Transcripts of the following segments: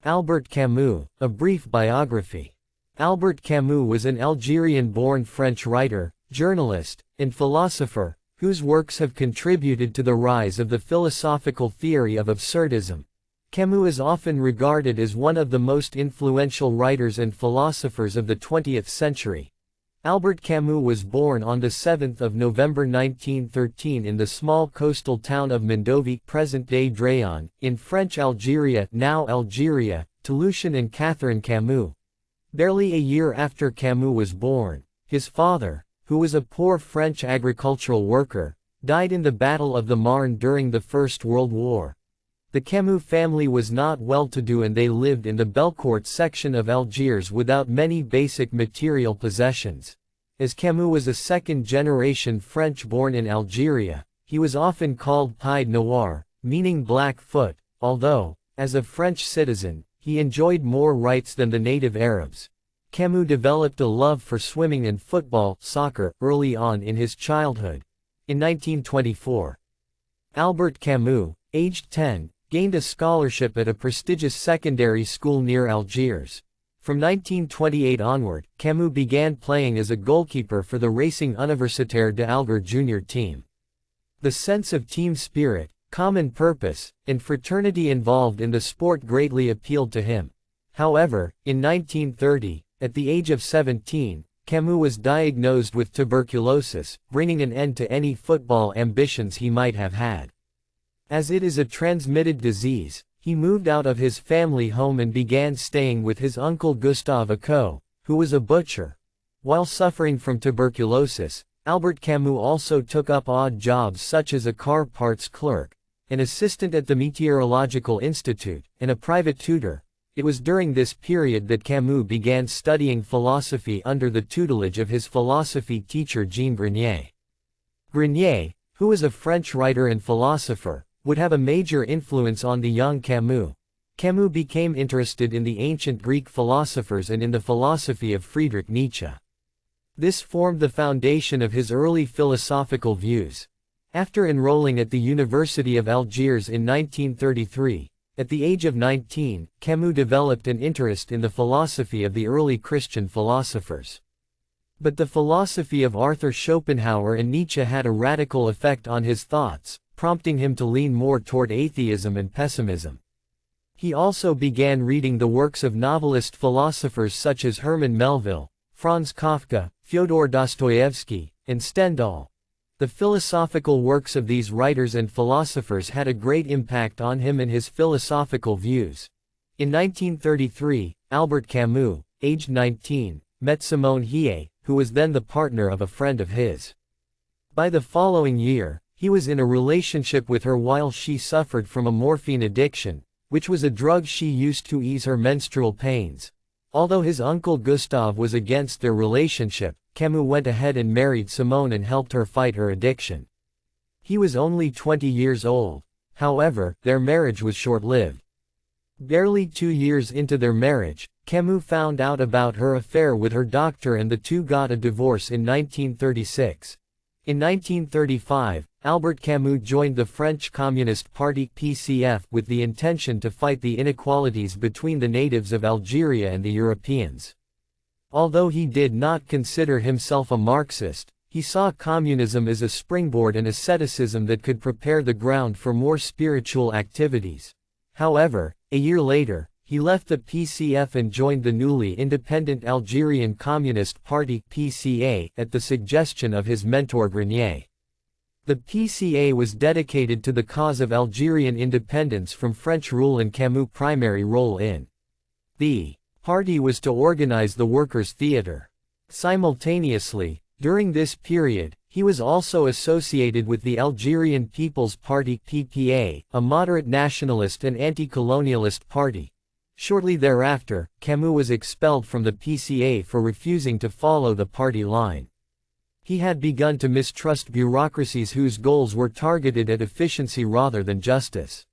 Albert Camus, A Brief Biography. Albert Camus was an Algerian-born French writer, journalist, and philosopher, whose works have contributed to the rise of the philosophical theory of absurdism. Camus is often regarded as one of the most influential writers and philosophers of the 20th century. Albert Camus was born on 7 November 1913 in the small coastal town of Mondovi, present-day Dréan, in French Algeria, now Algeria, to Lucien and Catherine Camus. Barely a year after Camus was born, his father, who was a poor French agricultural worker, died in the Battle of the Marne during the First World War. The Camus family was not well-to-do and they lived in the Belcourt section of Algiers without many basic material possessions. As Camus was a second-generation French born in Algeria, he was often called Pied Noir, meaning black foot, although, as a French citizen, he enjoyed more rights than the native Arabs. Camus developed a love for swimming and football, soccer, early on in his childhood. In 1924, Albert Camus, aged 10, gained a scholarship at a prestigious secondary school near Algiers. From 1928 onward, Camus began playing as a goalkeeper for the Racing Universitaire de Alger junior team. The sense of team spirit, common purpose, and fraternity involved in the sport greatly appealed to him. However, in 1930, at the age of 17, Camus was diagnosed with tuberculosis, bringing an end to any football ambitions he might have had. As it is a transmitted disease, he moved out of his family home and began staying with his uncle Gustave Acot, who was a butcher. While suffering from tuberculosis, Albert Camus also took up odd jobs such as a car parts clerk, an assistant at the Meteorological Institute, and a private tutor. It was during this period that Camus began studying philosophy under the tutelage of his philosophy teacher Jean Grenier. Grenier, who was a French writer and philosopher, would have a major influence on the young Camus. Camus became interested in the ancient Greek philosophers and in the philosophy of Friedrich Nietzsche. This formed the foundation of his early philosophical views. After enrolling at the University of Algiers in 1933, at the age of 19, Camus developed an interest in the philosophy of the early Christian philosophers. But the philosophy of Arthur Schopenhauer and Nietzsche had a radical effect on his thoughts, prompting him to lean more toward atheism and pessimism. He also began reading the works of novelist philosophers such as Herman Melville, Franz Kafka, Fyodor Dostoevsky, and Stendhal. The philosophical works of these writers and philosophers had a great impact on him and his philosophical views. In 1933, Albert Camus, aged 19, met Simone Weil, who was then the partner of a friend of his. By the following year, he was in a relationship with her while she suffered from a morphine addiction, which was a drug she used to ease her menstrual pains. Although his uncle Gustave was against their relationship, Camus went ahead and married Simone and helped her fight her addiction. He was only 20 years old. However, their marriage was short-lived. Barely 2 years into their marriage, Camus found out about her affair with her doctor and the two got a divorce in 1936. In 1935, Albert Camus joined the French Communist Party (PCF) with the intention to fight the inequalities between the natives of Algeria and the Europeans. Although he did not consider himself a Marxist, he saw communism as a springboard and asceticism that could prepare the ground for more spiritual activities. However, a year later, he left the PCF and joined the newly independent Algerian Communist Party (PCA) at the suggestion of his mentor Grenier. The PCA was dedicated to the cause of Algerian independence from French rule, and Camus' primary role in the party was to organize the workers' theater. Simultaneously, during this period, he was also associated with the Algerian People's Party (PPA), a moderate nationalist and anti-colonialist party. Shortly thereafter, Camus was expelled from the PCA for refusing to follow the party line. He had begun to mistrust bureaucracies whose goals were targeted at efficiency rather than justice.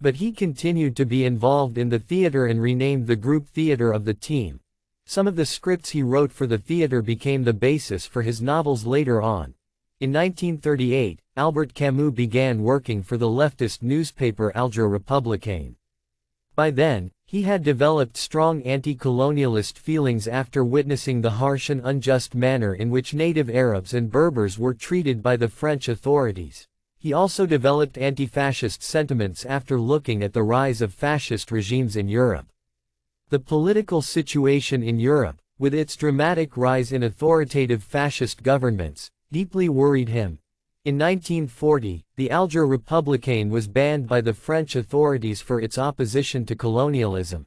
But he continued to be involved in the theater and renamed the group theater of the team. Some of the scripts he wrote for the theater became the basis for his novels later on. In 1938, Albert Camus began working for the leftist newspaper Alger Républicain. By then, He had developed strong anti-colonialist feelings after witnessing the harsh and unjust manner in which native Arabs and Berbers were treated by the French authorities. He also developed anti-fascist sentiments after looking at the rise of fascist regimes in Europe. The political situation in Europe, with its dramatic rise in authoritative fascist governments, deeply worried him. In 1940, the Alger Republicain was banned by the French authorities for its opposition to colonialism.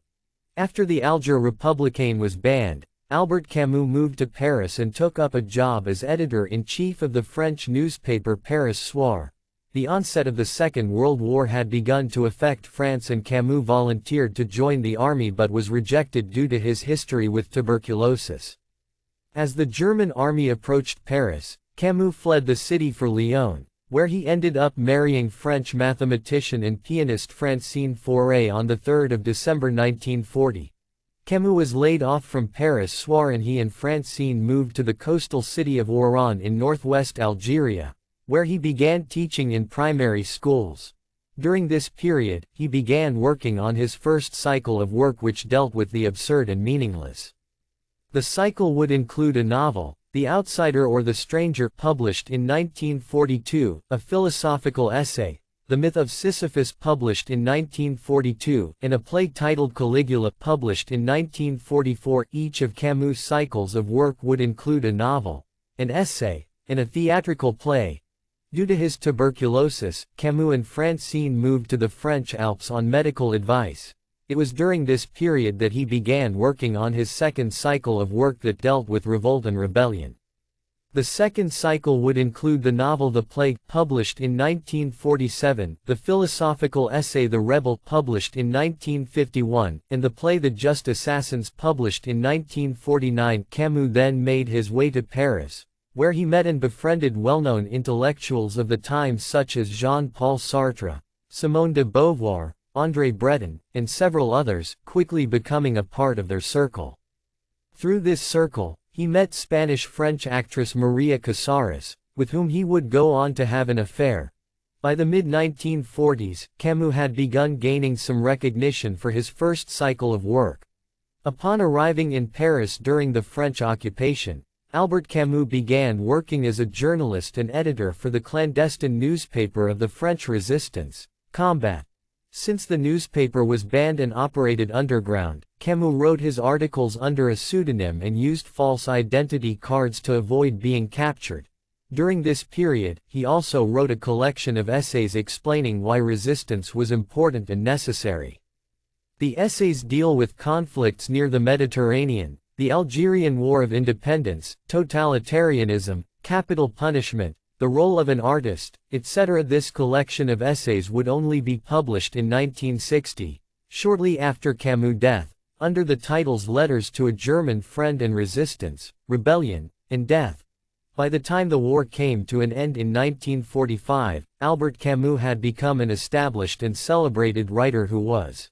After the Alger Republicain was banned, Albert Camus moved to Paris and took up a job as editor-in-chief of the French newspaper Paris Soir. The onset of the Second World War had begun to affect France, and Camus volunteered to join the army but was rejected due to his history with tuberculosis. As the German army approached Paris, Camus fled the city for Lyon, where he ended up marrying French mathematician and pianist Francine Fauré on 3 December 1940. Camus was laid off from Paris Soir and he and Francine moved to the coastal city of Oran in northwest Algeria, where he began teaching in primary schools. During this period, he began working on his first cycle of work which dealt with the absurd and meaningless. The cycle would include a novel, The Outsider or the Stranger, published in 1942, a philosophical essay, The Myth of Sisyphus, published in 1942, and a play titled Caligula, published in 1944. Each of Camus' cycles of work would include a novel, an essay, and a theatrical play. Due to his tuberculosis, Camus and Francine moved to the French Alps on medical advice. It was during this period that he began working on his second cycle of work that dealt with revolt and rebellion. The second cycle would include the novel The Plague, published in 1947, the philosophical essay The Rebel, published in 1951, and the play The Just Assassins, published in 1949. Camus then made his way to Paris, where he met and befriended well-known intellectuals of the time such as Jean-Paul Sartre, Simone de Beauvoir, André Breton, and several others, quickly becoming a part of their circle. Through this circle, he met Spanish-French actress Maria Casares, with whom he would go on to have an affair. By the mid-1940s, Camus had begun gaining some recognition for his first cycle of work. Upon arriving in Paris during the French occupation, Albert Camus began working as a journalist and editor for the clandestine newspaper of the French resistance, Combat. Since the newspaper was banned and operated underground, Camus wrote his articles under a pseudonym and used false identity cards to avoid being captured. During this period, he also wrote a collection of essays explaining why resistance was important and necessary. The essays deal with conflicts near the Mediterranean, the Algerian War of Independence, totalitarianism, capital punishment, the role of an artist, etc. This collection of essays would only be published in 1960, shortly after Camus' death, under the titles Letters to a German Friend and Resistance, Rebellion, and Death. By the time the war came to an end in 1945, Albert Camus had become an established and celebrated writer who was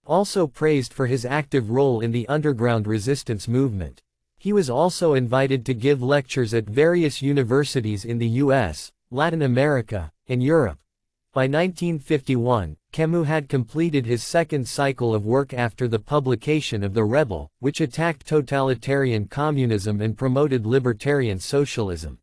also praised for his active role in the underground resistance movement. He was also invited to give lectures at various universities in the US, Latin America, and Europe. By 1951, Camus had completed his second cycle of work after the publication of The Rebel, which attacked totalitarian communism and promoted libertarian socialism.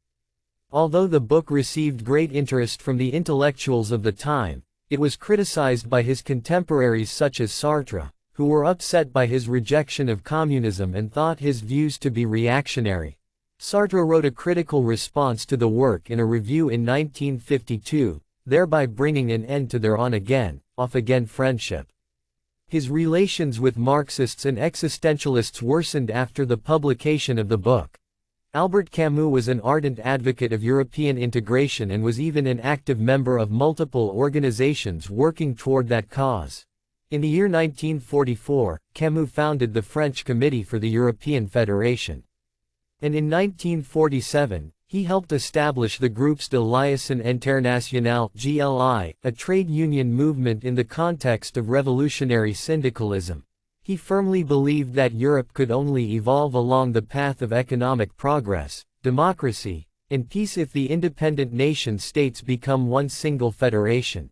Although the book received great interest from the intellectuals of the time, it was criticized by his contemporaries such as Sartre, who were upset by his rejection of communism and thought his views to be reactionary. Sartre wrote a critical response to the work in a review in 1952, thereby bringing an end to their on-again, off-again friendship. His relations with Marxists and existentialists worsened after the publication of the book. Albert Camus was an ardent advocate of European integration and was even an active member of multiple organizations working toward that cause. In the year 1944, Camus founded the French Committee for the European Federation. And in 1947, he helped establish the Groupe de Liaison Internationale (GLI), a trade union movement in the context of revolutionary syndicalism. He firmly believed that Europe could only evolve along the path of economic progress, democracy, and peace if the independent nation-states become one single federation.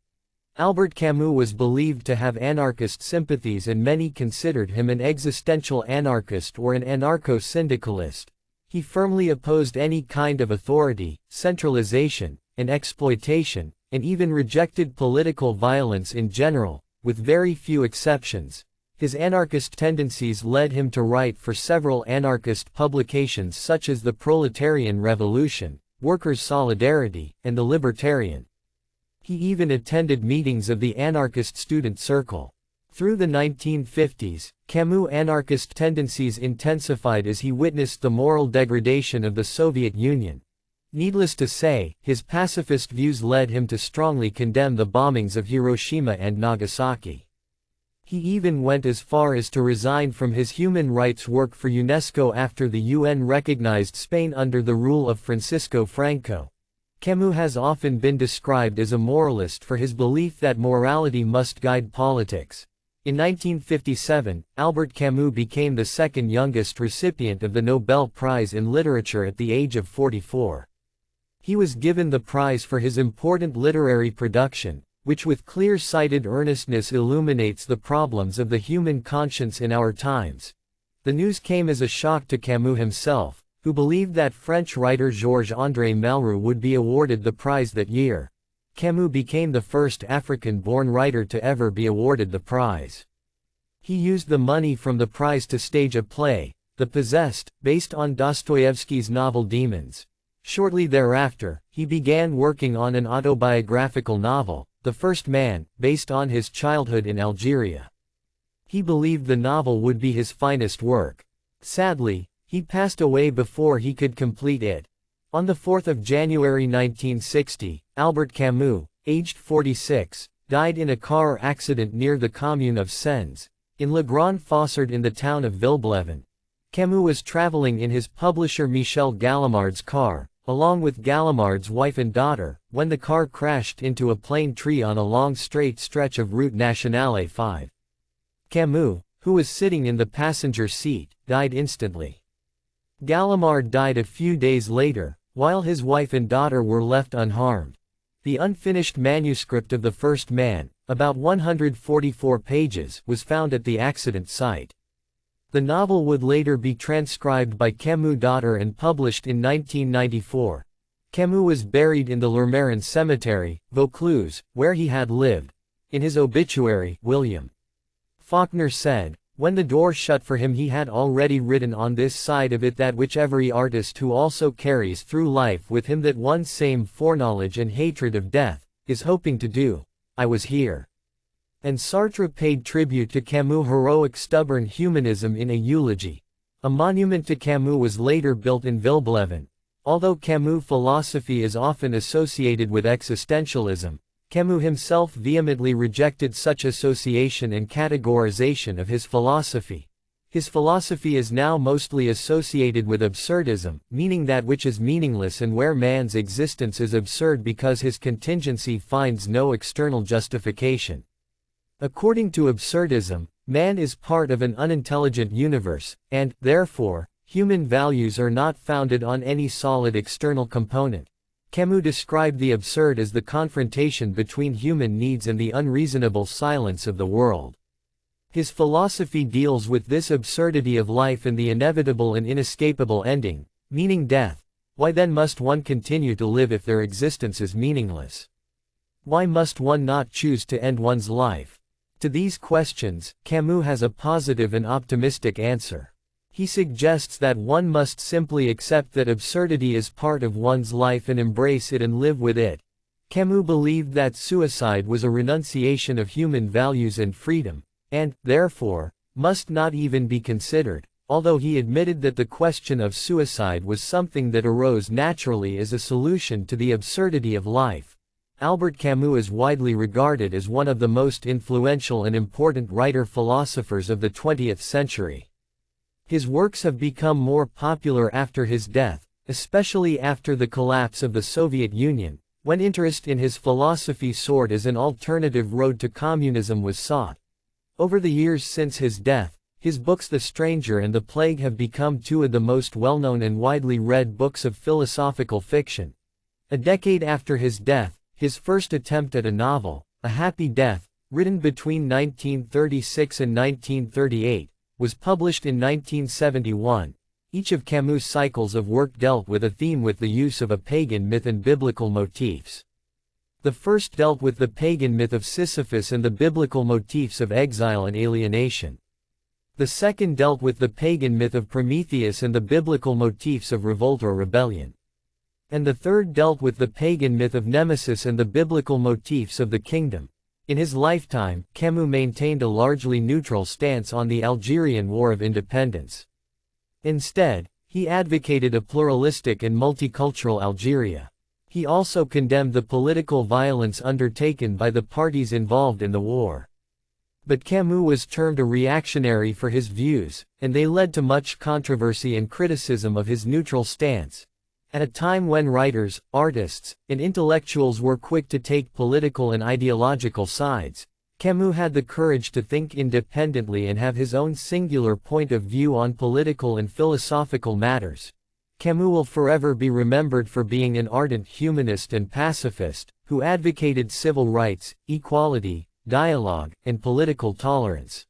Albert Camus was believed to have anarchist sympathies, and many considered him an existential anarchist or an anarcho-syndicalist. He firmly opposed any kind of authority, centralization, and exploitation, and even rejected political violence in general, with very few exceptions. His anarchist tendencies led him to write for several anarchist publications such as the Proletarian Revolution, Workers' Solidarity, and the Libertarian. He even attended meetings of the anarchist student circle. Through the 1950s, Camus' anarchist tendencies intensified as he witnessed the moral degradation of the Soviet Union. Needless to say, his pacifist views led him to strongly condemn the bombings of Hiroshima and Nagasaki. He even went as far as to resign from his human rights work for UNESCO after the UN recognized Spain under the rule of Francisco Franco. Camus has often been described as a moralist for his belief that morality must guide politics. In 1957, Albert Camus became the second youngest recipient of the Nobel Prize in Literature at the age of 44. He was given the prize for his important literary production, which with clear-sighted earnestness illuminates the problems of the human conscience in our times. The news came as a shock to Camus himself, who believed that French writer Georges-André Malraux would be awarded the prize that year. Camus became the first African-born writer to ever be awarded the prize. He used the money from the prize to stage a play, The Possessed, based on Dostoevsky's novel Demons. Shortly thereafter, he began working on an autobiographical novel, The First Man, based on his childhood in Algeria. He believed the novel would be his finest work. Sadly, he passed away before he could complete it. On the 4th of January 1960, Albert Camus, aged 46, died in a car accident near the commune of Sens, in Le Grand Fossard in the town of Villebleven. Camus was traveling in his publisher Michel Gallimard's car, along with Gallimard's wife and daughter, when the car crashed into a plane tree on a long straight stretch of Route Nationale 5. Camus, who was sitting in the passenger seat, died instantly. Gallimard died a few days later, while his wife and daughter were left unharmed. The unfinished manuscript of The First Man, about 144 pages, was found at the accident site. The novel would later be transcribed by Camus' daughter and published in 1994. Camus was buried in the Lourmarin Cemetery, Vaucluse, where he had lived. In his obituary, William Faulkner said, "When the door shut for him, he had already written on this side of it that which every artist who also carries through life with him that one same foreknowledge and hatred of death, is hoping to do. I was here." And Sartre paid tribute to Camus' heroic stubborn humanism in a eulogy. A monument to Camus was later built in Villebleven. Although Camus' philosophy is often associated with existentialism, Camus himself vehemently rejected such association and categorization of his philosophy. His philosophy is now mostly associated with absurdism, meaning that which is meaningless and where man's existence is absurd because his contingency finds no external justification. According to absurdism, man is part of an unintelligent universe, and, therefore, human values are not founded on any solid external component. Camus described the absurd as the confrontation between human needs and the unreasonable silence of the world. His philosophy deals with this absurdity of life and the inevitable and inescapable ending, meaning death. Why then must one continue to live if their existence is meaningless? Why must one not choose to end one's life? To these questions, Camus has a positive and optimistic answer. He suggests that one must simply accept that absurdity is part of one's life and embrace it and live with it. Camus believed that suicide was a renunciation of human values and freedom, and, therefore, must not even be considered, although he admitted that the question of suicide was something that arose naturally as a solution to the absurdity of life. Albert Camus is widely regarded as one of the most influential and important writer-philosophers of the 20th century. His works have become more popular after his death, especially after the collapse of the Soviet Union, when interest in his philosophy soared as an alternative road to communism was sought. Over the years since his death, his books The Stranger and The Plague have become two of the most well-known and widely read books of philosophical fiction. A decade after his death, his first attempt at a novel, A Happy Death, written between 1936 and 1938, was published in 1971. Each of Camus' cycles of work dealt with a theme with the use of a pagan myth and biblical motifs. The first dealt with the pagan myth of Sisyphus and the biblical motifs of exile and alienation. The second dealt with the pagan myth of Prometheus and the biblical motifs of revolt or rebellion. And the third dealt with the pagan myth of Nemesis and the biblical motifs of the kingdom. In his lifetime, Camus maintained a largely neutral stance on the Algerian War of Independence. Instead, he advocated a pluralistic and multicultural Algeria. He also condemned the political violence undertaken by the parties involved in the war. But Camus was termed a reactionary for his views, and they led to much controversy and criticism of his neutral stance. At a time when writers, artists, and intellectuals were quick to take political and ideological sides, Camus had the courage to think independently and have his own singular point of view on political and philosophical matters. Camus will forever be remembered for being an ardent humanist and pacifist, who advocated civil rights, equality, dialogue, and political tolerance.